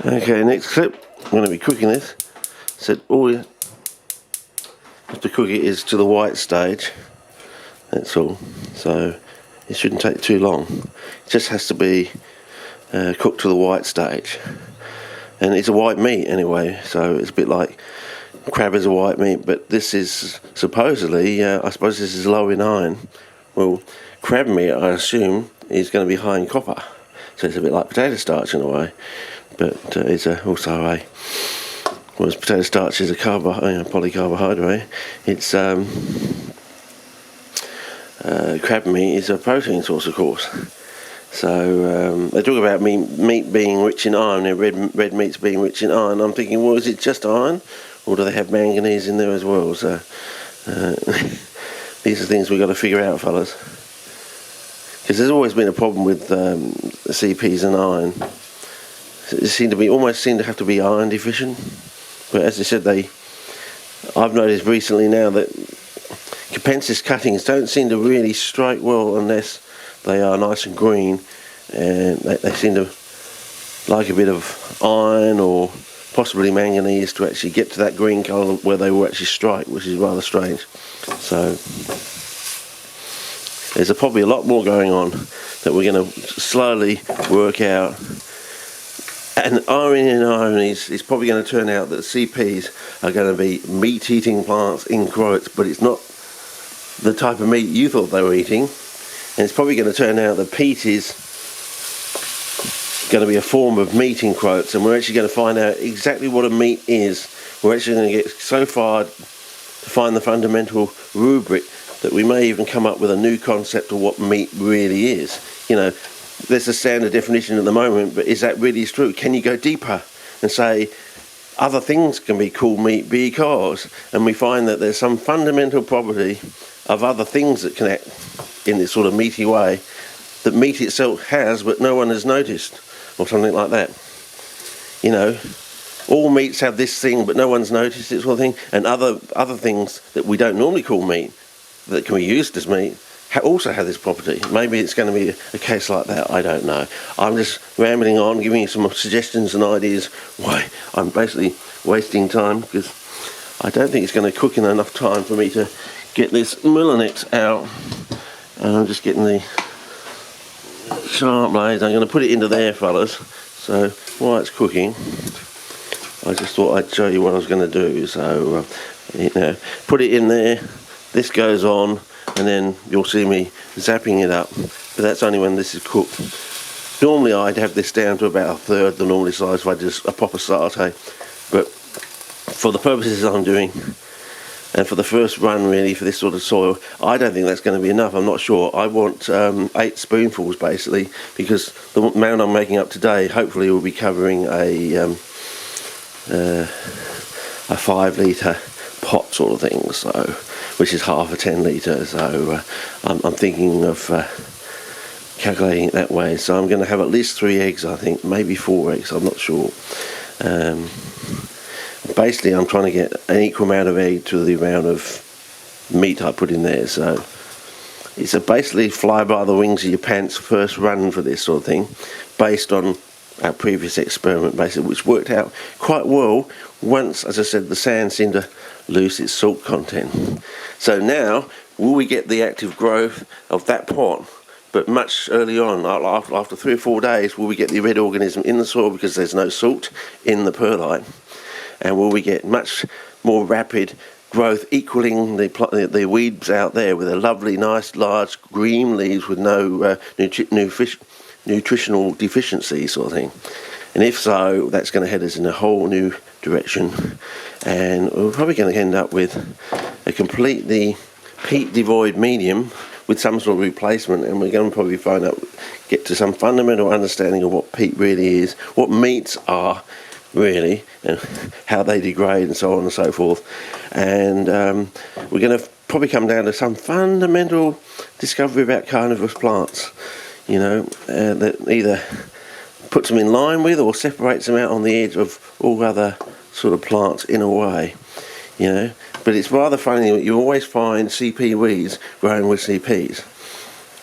Okay, next clip, I'm going to be cooking this. Said all you have to cook it is to the white stage, that's all. So it shouldn't take too long. It just has to be cooked to the white stage. And it's a white meat anyway, so it's a bit like crab is a white meat, but this is supposedly, I suppose this is low in iron. Well, crab meat, I assume, is going to be high in copper. So it's a bit like potato starch in a way. But it's also a, whereas potato starch is a polycarbohydrate, it's crab meat is a protein source, of course. So they talk about meat being rich in iron, and red meats being rich in iron. I'm thinking, well, is it just iron, or do they have manganese in there as well? So these are things we've got to figure out, fellas, because there's always been a problem with CPs and iron. They almost seem to have to be iron deficient. But as I said, I've noticed recently now that Capensis cuttings don't seem to really strike well unless they are nice and green, and they seem to like a bit of iron or possibly manganese to actually get to that green colour where they will actually strike, which is rather strange. So there's probably a lot more going on that we're going to slowly work out. And iron in iron is probably going to turn out that CPs are going to be meat-eating plants in groats, but it's not the type of meat you thought they were eating. And it's probably going to turn out that peat is going to be a form of meat in groats, and we're actually going to find out exactly what a meat is. We're actually going to get so far to find the fundamental rubric that we may even come up with a new concept of what meat really is. You know, there's a standard definition at the moment, but is that really true? Can you go deeper and say other things can be called meat because, and we find that there's some fundamental property of other things that can act in this sort of meaty way that meat itself has, but no one has noticed, or something like that. You know, all meats have this thing, but no one's noticed it, sort of thing, and other things that we don't normally call meat that can be used as meat also have this property. Maybe it's going to be a case like that, I don't know. I'm just rambling on, giving you some suggestions and ideas why I'm basically wasting time, because I don't think it's going to cook in enough time for me to get this Milanix out. And I'm just getting the sharp blades. I'm going to put it into there, fellas. So while it's cooking, I just thought I'd show you what I was going to do. So put it in there, this goes on, and then you'll see me zapping it up, but that's only when this is cooked. Normally I'd have this down to about a third the normal size if I just a proper satay, but for the purposes I'm doing, and for the first run really for this sort of soil, I don't think that's going to be enough. I'm not sure. I want 8 spoonfuls basically, because the amount I'm making up today hopefully will be covering a 5 litre pot sort of thing, so which is half a 10 litre, so I'm thinking of calculating it that way. So I'm going to have at least 3 eggs, I think, maybe 4 eggs, I'm not sure. Basically I'm trying to get an equal amount of egg to the amount of meat I put in there, so it's a basically fly by the wings of your pants first run for this sort of thing, based on our previous experiment basically, which worked out quite well once, as I said, the sand seemed to lose its salt content. So now, will we get the active growth of that pot, but much early on, after 3 or 4 days, will we get the red organism in the soil because there's no salt in the perlite? And will we get much more rapid growth equaling the weeds out there with a lovely, nice, large green leaves with no nutritional deficiency sort of thing? And if so, that's going to head us in a whole new direction, and we're probably going to end up with a completely peat devoid medium with some sort of replacement, and we're going to probably get to some fundamental understanding of what peat really is, what meats are really, and how they degrade and so on and so forth. And we're going to probably come down to some fundamental discovery about carnivorous plants, you know, that either puts them in line with or separates them out on the edge of all other sort of plants in a way, you know. But it's rather funny that you always find CP weeds growing with CPs.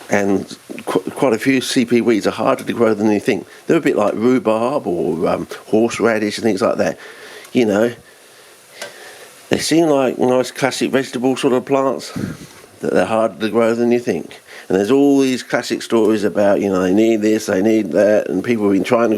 and quite a few CP weeds are harder to grow than you think. They're a bit like rhubarb or horseradish and things like that. You know, they seem like nice classic vegetable sort of plants, that they're harder to grow than you think. And there's all these classic stories about, you know, they need this, they need that, and people have been trying to grow